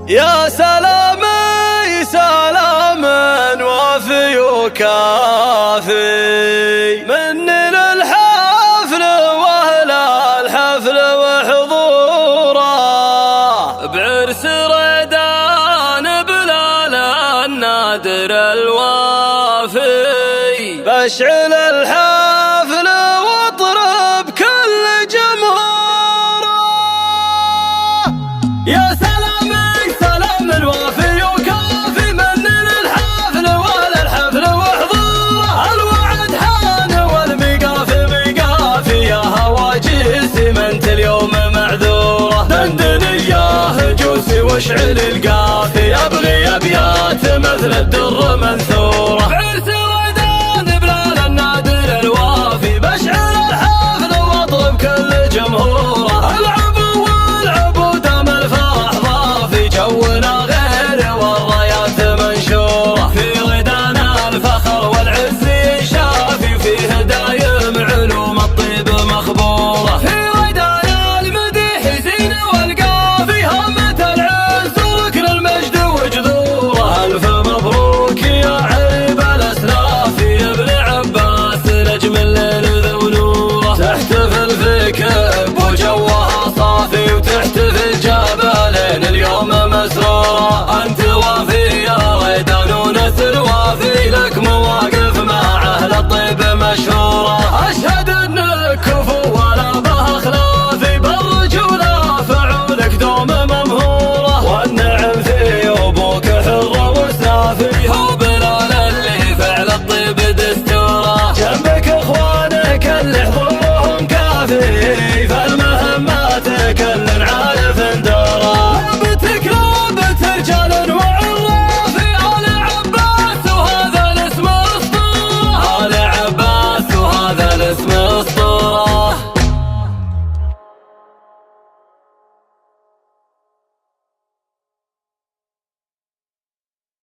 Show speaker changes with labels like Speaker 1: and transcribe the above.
Speaker 1: يا سلامي سلاما وافي وكافي مني للحفل واهل الحفل وحضوره بعرس ريدان بلال النادر الوافي بشعل الحفل واطرب كل جمهوره. يا سلامي سلام الوافي وكافي من للحفل ولا الحفل وحضوره الوعد حان والمقافي مقافي يا هواجسي ما انت اليوم معذوره دندني يا هجوسي واشعل القافي ابغي ابيات مثل الدر منثوره بعرس ريدان بلال النادر الوافي بشعل الحفل واطرب كل جمهوره العبو والعبو دام الفرح ضافي جونا غير والرايات منشوره في ريدان الفخر والعز شافي فيه دايم علوم الطيب مخبوره في ريدان المديح زين والقافي همة العز وركن المجد وجذوره الف مبروك يا عيب الاسلاف يا ابن عباس نجم الليل ذو نوره تحتفل في كب وجوها صافي وتحتفل جبلين اليوم مسروره انت وافي يا ريدان ونس الوافي لك مواقف مع اهل الطيب مشهوره اشهد انك كفو ولا به خلافي بالرجوله فعولك دوم ممهوره والنعم في ابوك حر وسافي هو بلال اللي فعل الطيب دستوره جنبك اخوانك اللي حضورهم كافي فالمهمات كل عارف دوره لعبتك لعبة رجال وعرافي آل عباس وهذا الاسم اسطوره آل عباس وهذا الاسم